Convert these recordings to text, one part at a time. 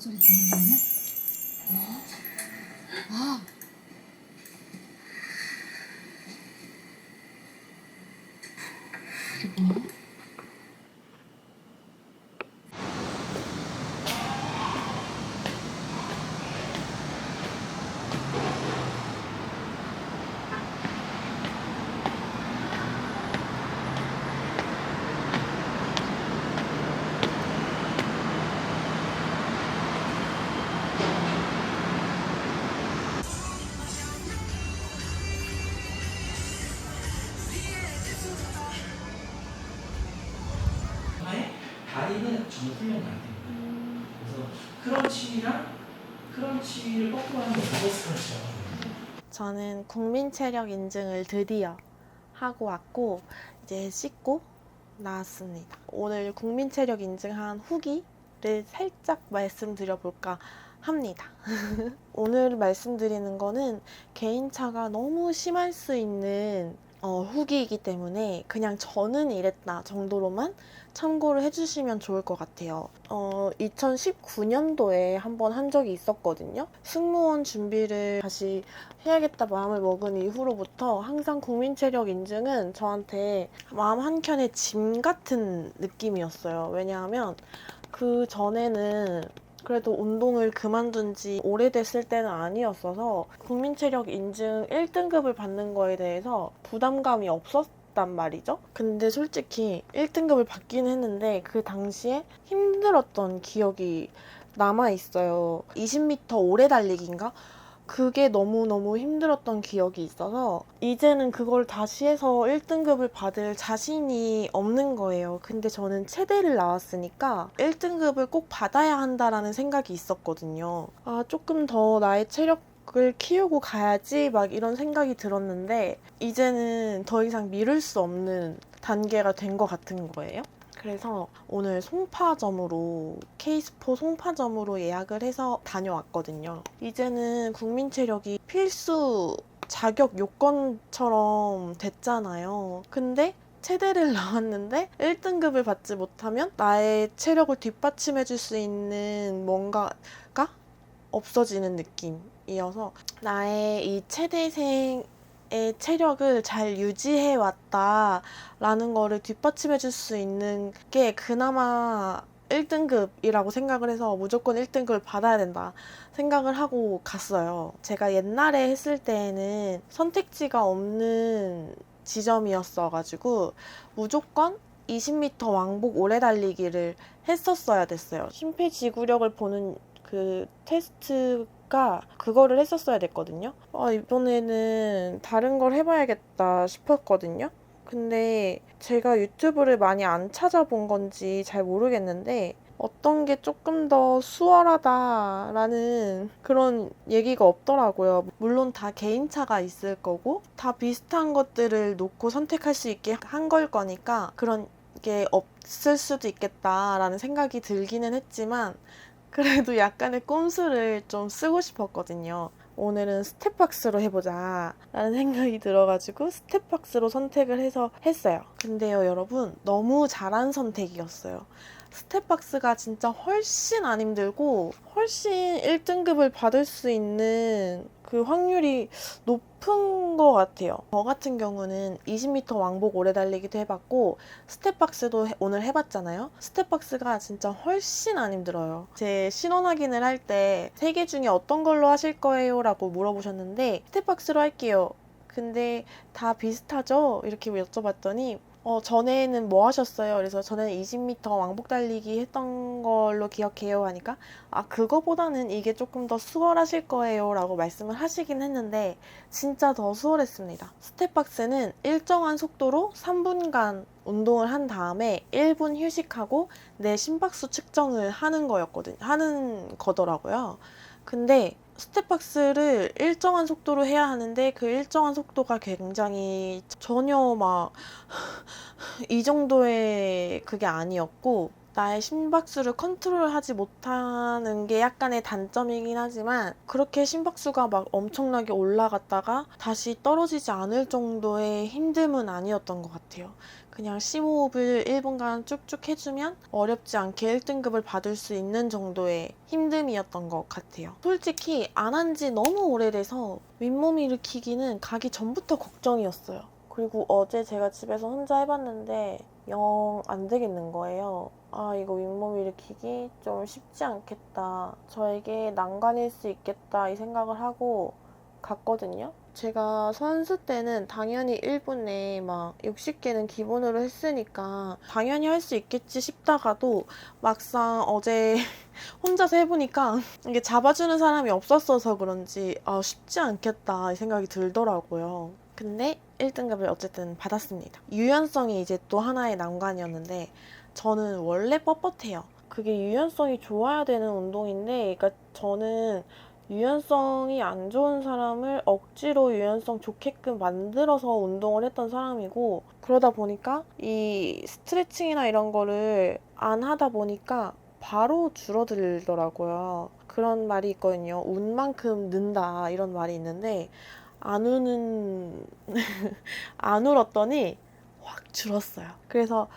소리 듣는 거 아니야? 아, 이게 뭐야? 다리는 전혀 훈련이 안 됩니다. 그래서 크런치를 거꾸로 하는 게 리버스 크런치라고 합니다. 저는 국민 체력 인증을 드디어 하고 왔고 이제 씻고 나왔습니다. 오늘 국민 체력 인증한 후기를 살짝 말씀드려볼까 합니다. 오늘 말씀드리는 거는 개인차가 너무 심할 수 있는 후기이기 때문에 그냥 저는 이랬다 정도로만 참고를 해주시면 좋을 것 같아요. 2019년도에 한번 한 적이 있었거든요. 승무원 준비를 다시 해야겠다 마음을 먹은 이후로부터 항상 국민체력 인증은 저한테 마음 한켠에 짐 같은 느낌이었어요. 왜냐하면 그 전에는 그래도 운동을 그만둔 지 오래됐을 때는 아니었어서 국민체력 인증 1등급을 받는 거에 대해서 부담감이 없었단 말이죠. 근데 솔직히 1등급을 받긴 했는데 그 당시에 힘들었던 기억이 남아있어요. 20m 오래 달리기인가? 그게 너무너무 힘들었던 기억이 있어서 이제는 그걸 다시 해서 1등급을 받을 자신이 없는 거예요. 근데 저는 체대를 나왔으니까 1등급을 꼭 받아야 한다라는 생각이 있었거든요. 조금 더 나의 체력을 키우고 가야지 막 이런 생각이 들었는데 이제는 더 이상 미룰 수 없는 단계가 된 것 같은 거예요. 그래서 오늘 송파점으로 K스포 송파점으로 예약을 해서 다녀왔거든요. 이제는 국민체력이 필수 자격 요건처럼 됐잖아요. 근데 체대를 나왔는데 1등급을 받지 못하면 나의 체력을 뒷받침해줄 수 있는 뭔가가 없어지는 느낌이어서 나의 이 체대생 의 체력을 잘 유지해 왔다라는 거를 뒷받침해 줄 수 있는 게 그나마 1등급이라고 생각을 해서 무조건 1등급을 받아야 된다 생각을 하고 갔어요. 제가 옛날에 했을 때에는 선택지가 없는 지점이었어가지고 무조건 20m 왕복 오래 달리기를 했었어야 됐어요. 심폐지구력을 보는 그 테스트가 그거를 했었어야 됐거든요. 이번에는 다른 걸 해봐야겠다 싶었거든요. 근데 제가 유튜브를 많이 안 찾아본 건지 잘 모르겠는데 어떤 게 조금 더 수월하다라는 그런 얘기가 없더라고요. 물론 다 개인차가 있을 거고 다 비슷한 것들을 놓고 선택할 수 있게 한 걸 거니까 그런 게 없을 수도 있겠다라는 생각이 들기는 했지만 그래도 약간의 꼼수를 좀 쓰고 싶었거든요. 오늘은 스텝박스로 해보자 라는 생각이 들어가지고 스텝박스로 선택을 해서 했어요. 근데요 여러분 너무 잘한 선택이었어요. 스텝박스가 진짜 훨씬 안 힘들고 훨씬 1등급을 받을 수 있는 그 확률이 높은 것 같아요. 저 같은 경우는 20m 왕복 오래 달리기도 해봤고 스텝박스도 오늘 해봤잖아요. 스텝박스가 진짜 훨씬 안 힘들어요. 제 신원 확인을 할 때 3개 중에 어떤 걸로 하실 거예요? 라고 물어보셨는데 스텝박스로 할게요. 근데 다 비슷하죠? 이렇게 여쭤봤더니 전에는 뭐 하셨어요? 그래서 전에는 20m 왕복 달리기 했던 걸로 기억해요 하니까 그거보다는 이게 조금 더 수월하실 거예요 라고 말씀을 하시긴 했는데 진짜 더 수월했습니다. 스텝박스는 일정한 속도로 3분간 운동을 한 다음에 1분 휴식하고 내 심박수 측정을 하는 거더라고요. 근데 스텝박스를 일정한 속도로 해야 하는데 그 일정한 속도가 굉장히 전혀 막 이 정도의 그게 아니었고 나의 심박수를 컨트롤하지 못하는 게 약간의 단점이긴 하지만 그렇게 심박수가 막 엄청나게 올라갔다가 다시 떨어지지 않을 정도의 힘듦은 아니었던 것 같아요. 그냥 심호흡을 1분간 쭉쭉 해주면 어렵지 않게 1등급을 받을 수 있는 정도의 힘듦이었던 것 같아요. 솔직히 안 한 지 너무 오래돼서 윗몸 일으키기는 가기 전부터 걱정이었어요. 그리고 어제 제가 집에서 혼자 해봤는데 영 안 되겠는 거예요. 아, 이거 윗몸 일으키기 좀 쉽지 않겠다. 저에게 난관일 수 있겠다 이 생각을 하고 갔거든요. 제가 선수 때는 당연히 1분에 막 60개는 기본으로 했으니까 당연히 할 수 있겠지 싶다가도 막상 어제 혼자서 해보니까 이게 잡아주는 사람이 없었어서 그런지 쉽지 않겠다 이 생각이 들더라고요. 근데 1등급을 어쨌든 받았습니다. 유연성이 이제 또 하나의 난관이었는데 저는 원래 뻣뻣해요. 그게 유연성이 좋아야 되는 운동인데 그러니까 저는 유연성이 안 좋은 사람을 억지로 유연성 좋게끔 만들어서 운동을 했던 사람이고 그러다 보니까 이 스트레칭이나 이런 거를 안 하다 보니까 바로 줄어들더라고요. 그런 말이 있거든요. 운만큼 는다 이런 말이 있는데 안 우는 안 울었더니 확 줄었어요. 그래서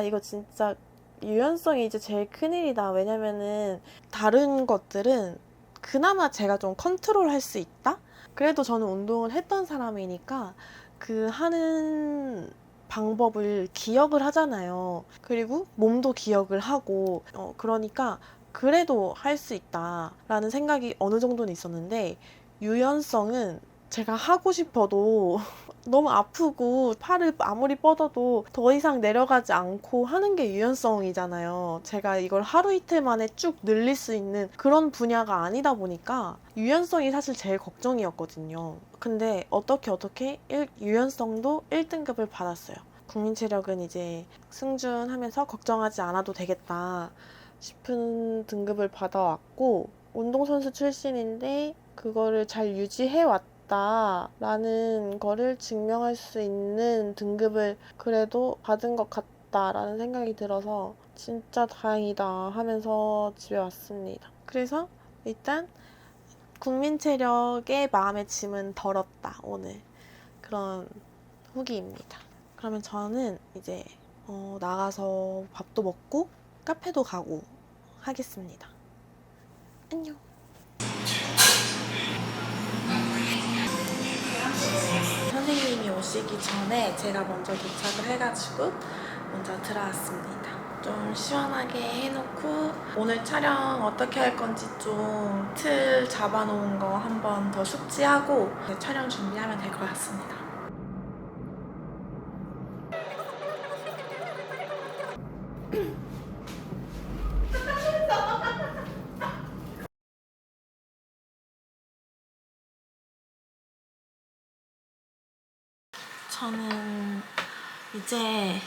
이거 진짜 유연성이 이제 제일 큰일이다. 왜냐면은 다른 것들은 그나마 제가 좀 컨트롤 할 수 있다? 그래도 저는 운동을 했던 사람이니까 그 하는 방법을 기억을 하잖아요. 그리고 몸도 기억을 하고 그러니까 그래도 할 수 있다라는 생각이 어느 정도는 있었는데 유연성은 제가 하고 싶어도 너무 아프고 팔을 아무리 뻗어도 더 이상 내려가지 않고 하는 게 유연성이잖아요. 제가 이걸 하루 이틀 만에 쭉 늘릴 수 있는 그런 분야가 아니다 보니까 유연성이 사실 제일 걱정이었거든요. 근데 어떻게 유연성도 1등급을 받았어요. 국민체력은 이제 승준하면서 걱정하지 않아도 되겠다 싶은 등급을 받아왔고 운동선수 출신인데 그거를 잘 유지해왔다 라는 거를 증명할 수 있는 등급을 그래도 받은 것 같다라는 생각이 들어서 진짜 다행이다 하면서 집에 왔습니다. 그래서 일단 국민체력의 마음의 짐은 덜었다 오늘 그런 후기입니다. 그러면 저는 이제 나가서 밥도 먹고 카페도 가고 하겠습니다. 안녕. 선생님이 오시기 전에 제가 먼저 도착을 해가지고 먼저 들어왔습니다. 좀 시원하게 해놓고 오늘 촬영 어떻게 할 건지 좀 틀 잡아놓은 거 한 번 더 숙지하고 촬영 준비하면 될 것 같습니다. 저는 이제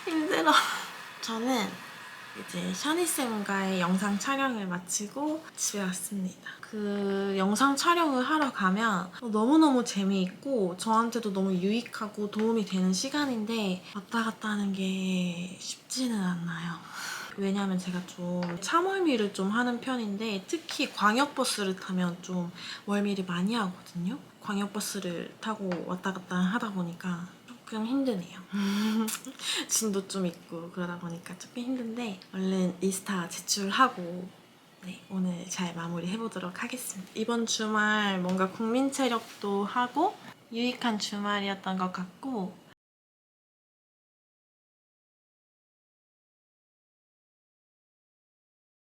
힘들어. 저는 이제 샤니쌤과의 영상 촬영을 마치고 집에 왔습니다. 그 영상 촬영을 하러 가면 너무너무 재미있고 저한테도 너무 유익하고 도움이 되는 시간인데 왔다 갔다 하는 게 쉽지는 않나요. 왜냐면 제가 좀 차멀미를 좀 하는 편인데 특히 광역버스를 타면 좀 멀미를 많이 하거든요. 광역버스를 타고 왔다 갔다 하다 보니까 조금 힘드네요. 진도 좀 있고 그러다 보니까 조금 힘든데 얼른 인스타 제출하고 오늘 잘 마무리해보도록 하겠습니다. 이번 주말 뭔가 국민체력도 하고 유익한 주말이었던 것 같고